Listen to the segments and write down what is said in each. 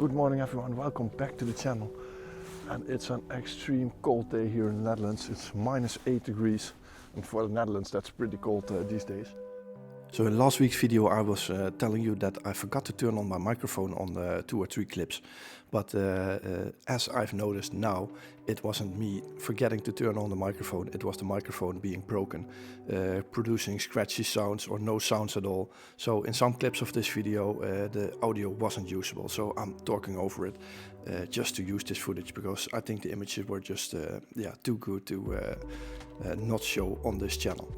Good morning everyone, welcome back to the channel. And it's an extreme cold day here in the Netherlands. It's -8 degrees, and for the Netherlands that's pretty cold these days. So in last week's video I was telling you that I forgot to turn on my microphone on 2 or 3 clips. But as I've noticed now, it wasn't me forgetting to turn on the microphone, it was the microphone being broken, producing scratchy sounds or no sounds at all. So in some clips of this video the audio wasn't usable, so I'm talking over it just to use this footage because I think the images were just too good to not show on this channel.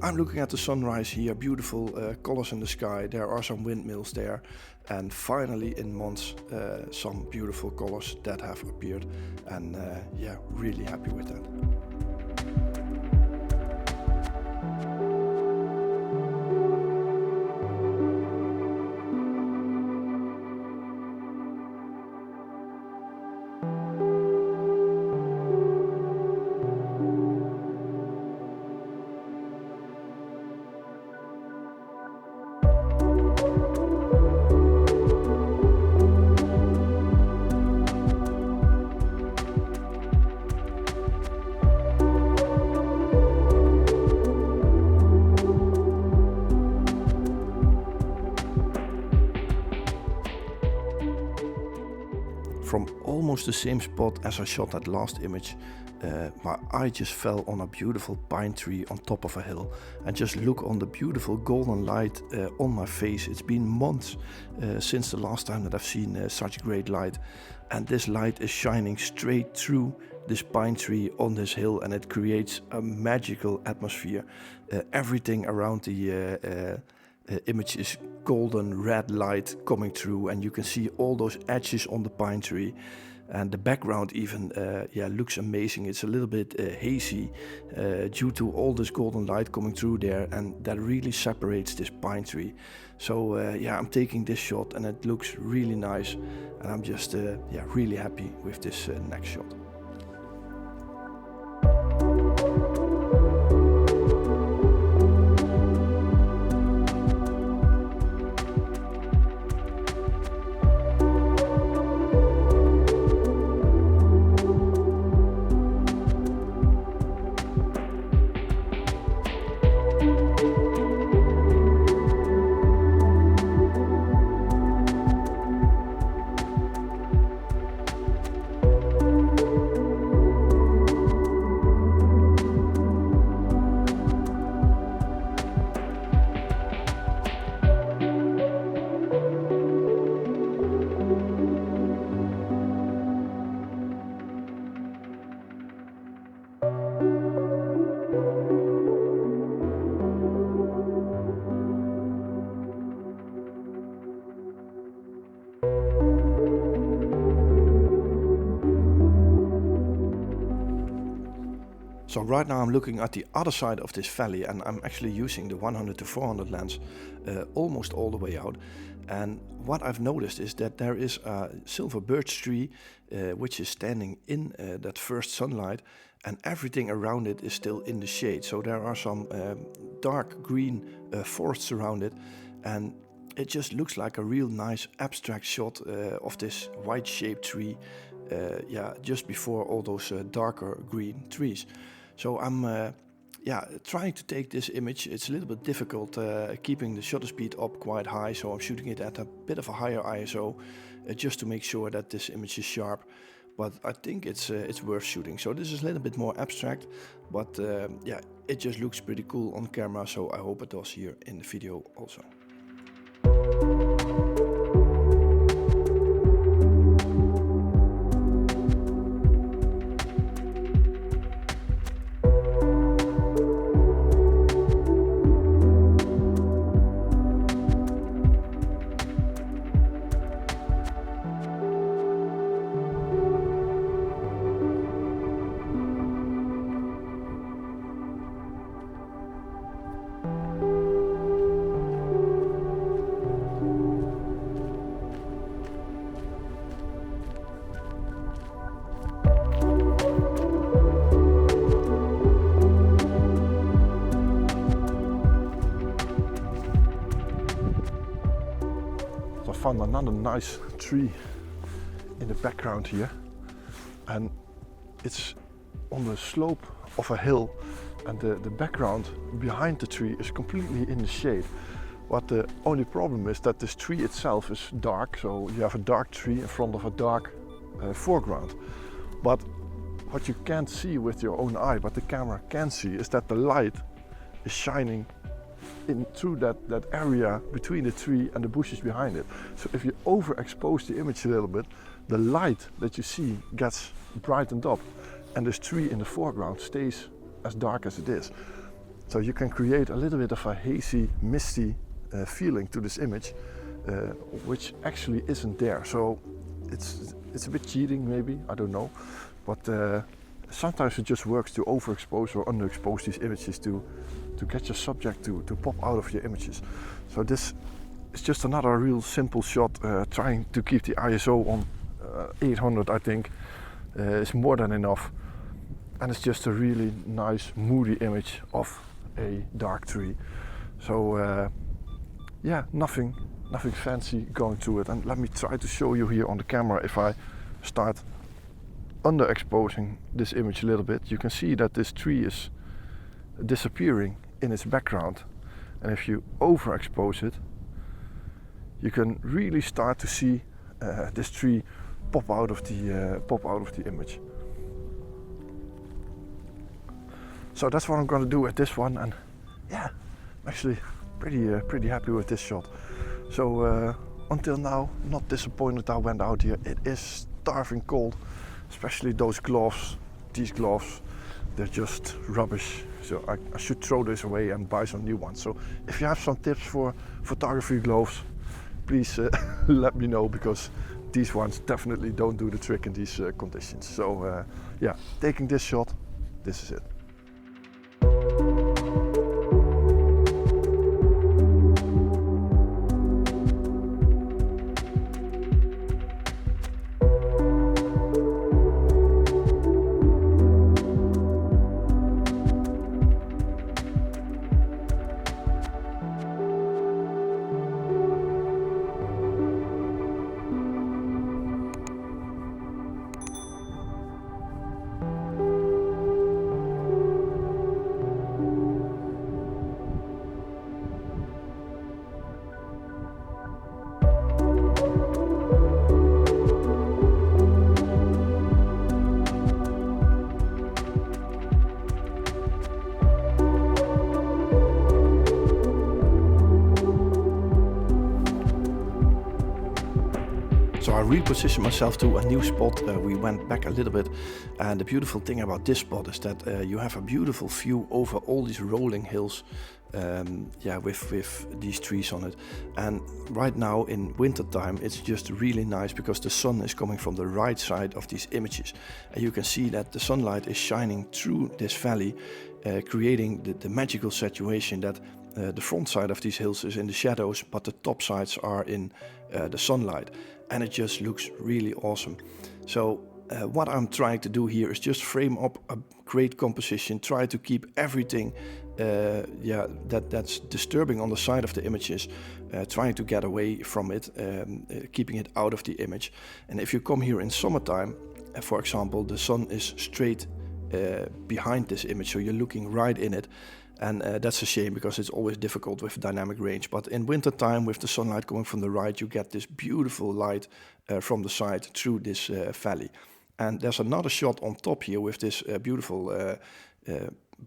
I'm looking at the sunrise here, beautiful colors in the sky, there are some windmills there, and finally in months some beautiful colors that have appeared, and really happy with that. From almost the same spot as I shot that last image, my eye just fell on a beautiful pine tree on top of a hill, and just look on the beautiful golden light on my face. It's been months since the last time that I've seen such great light, and this light is shining straight through this pine tree on this hill, and it creates a magical atmosphere. Everything around the image is golden red light coming through, and you can see all those edges on the pine tree, and the background even looks amazing. It's a little bit hazy due to all this golden light coming through there, and that really separates this pine tree. So I'm taking this shot and it looks really nice, and I'm just really happy with this next shot. So right now I'm looking at the other side of this valley, and I'm actually using the 100 to 400 lens almost all the way out. And what I've noticed is that there is a silver birch tree which is standing in that first sunlight, and everything around it is still in the shade. So there are some dark green forests around it, and it just looks like a real nice abstract shot of this white shaped tree just before all those darker green trees. So I'm trying to take this image. It's a little bit difficult keeping the shutter speed up quite high, so I'm shooting it at a bit of a higher ISO just to make sure that this image is sharp. But I think it's worth shooting. So this is a little bit more abstract, but it just looks pretty cool on camera, so I hope it does here in the video also. found another nice tree in the background here, and it's on the slope of a hill, and the background behind the tree is completely in the shade. But the only problem is that this tree itself is dark, so you have a dark tree in front of a dark foreground. But what you can't see with your own eye, but the camera can see, is that the light is shining in through that area between the tree and the bushes behind it. So if you overexpose the image a little bit, the light that you see gets brightened up, and this tree in the foreground stays as dark as it is. So you can create a little bit of a hazy, misty feeling to this image, which actually isn't there. So it's a bit cheating, maybe, I don't know, but sometimes it just works to overexpose or underexpose these images to get your subject to pop out of your images. So this is just another real simple shot, trying to keep the ISO on 800, I think, is more than enough. And it's just a really nice, moody image of a dark tree. So yeah, nothing fancy going to it. And let me try to show you here on the camera. If I start underexposing this image a little bit, you can see that this tree is disappearing in its background. And if you overexpose it, you can really start to see this tree pop out of the image. So that's what I'm going to do with this one, and yeah, I'm actually pretty happy with this shot. So until now, not disappointed I went out here. It is starving cold, especially those gloves. These gloves, they're just rubbish. So I should throw this away and buy some new ones. So if you have some tips for photography gloves, please let me know, because these ones definitely don't do the trick in these conditions. So yeah, taking this shot, this is it. So I repositioned myself to a new spot. We went back a little bit, and the beautiful thing about this spot is that you have a beautiful view over all these rolling hills, with these trees on it. And right now in winter time, it's just really nice because the sun is coming from the right side of these images, and you can see that the sunlight is shining through this valley, creating the magical situation that the front side of these hills is in the shadows, but the top sides are in the sunlight, and it just looks really awesome. So what I'm trying to do here is just frame up a great composition, try to keep everything that's disturbing on the side of the images, trying to get away from it, keeping it out of the image. And if you come here in summertime, for example, the sun is straight behind this image, so you're looking right in it. And that's a shame, because it's always difficult with dynamic range. But in winter time, with the sunlight coming from the right, you get this beautiful light from the side through this valley. And there's another shot on top here with this beautiful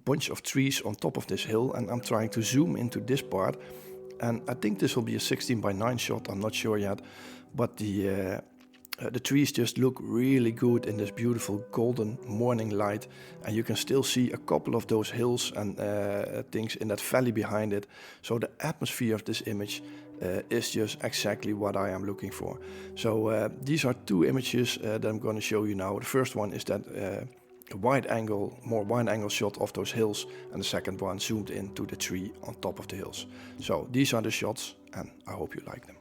bunch of trees on top of this hill. And I'm trying to zoom into this part. And I think this will be a 16:9 shot, I'm not sure yet. But the trees just look really good in this beautiful golden morning light, and you can still see a couple of those hills and things in that valley behind it. So the atmosphere of this image is just exactly what I am looking for. So these are two images that I'm going to show you now. The first one is that more wide angle shot of those hills, and the second one zoomed into the tree on top of the hills. So these are the shots, and I hope you like them.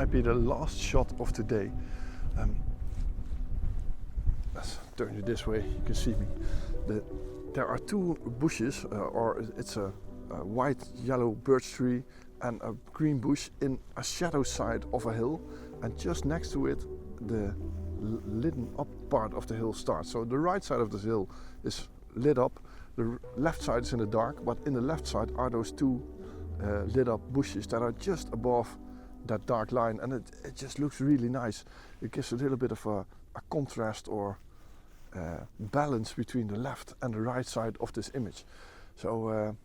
might be the last shot of today. Let's turn it this way, you can see me. There are two bushes, or it's a white yellow birch tree and a green bush in a shadow side of a hill, and just next to it the lit up part of the hill starts. So the right side of the hill is lit up, the left side is in the dark, but in the left side are those two lit up bushes that are just above that dark line, and it just looks really nice. It gives a little bit of a contrast or balance between the left and the right side of this image. So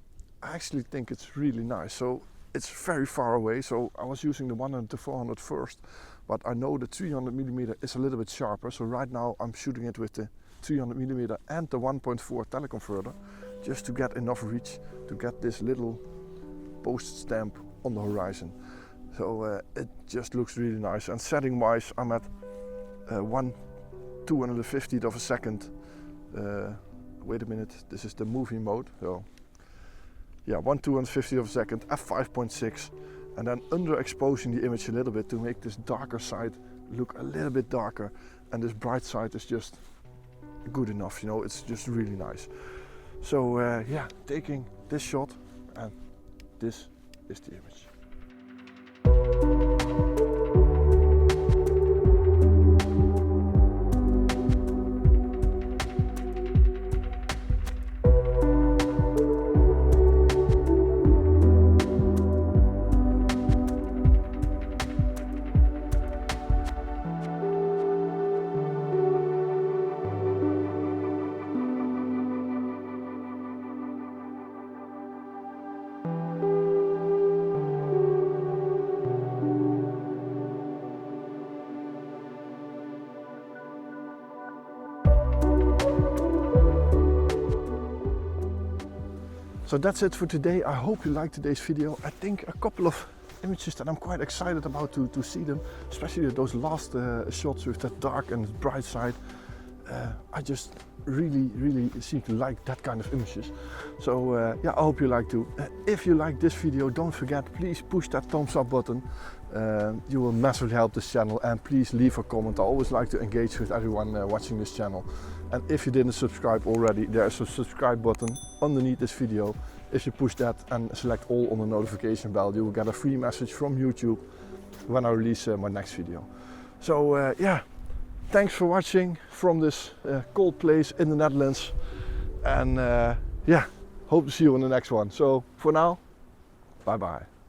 I actually think it's really nice. So it's very far away, so I was using the 100 to 400 first, but I know the 300mm is a little bit sharper, so right now I'm shooting it with the 300mm and the 1.4 teleconverter, just to get enough reach to get this little post stamp on the horizon. So it just looks really nice, and setting wise I'm at 1/250th of a second. Wait a minute, this is the movie mode, so yeah, 1/250th of a second, f5.6, and then underexposing the image a little bit to make this darker side look a little bit darker, and this bright side is just good enough, you know, it's just really nice. So yeah, taking this shot, and this is the image. So that's it for today. I hope you liked today's video. I think a couple of images that I'm quite excited about to see them, especially those last shots with that dark and bright side. I just really seem to like that kind of images. So yeah, I hope you like too. If you like this video, don't forget, please push that thumbs up button. You will massively help this channel, and please leave a comment. I always like to engage with everyone watching this channel. And if you didn't subscribe already, there's a subscribe button underneath this video. If you push that and select all on the notification bell, you will get a free message from YouTube when I release my next video. So yeah, thanks for watching from this cold place in the Netherlands, and yeah, hope to see you on the next one. So for now, bye bye.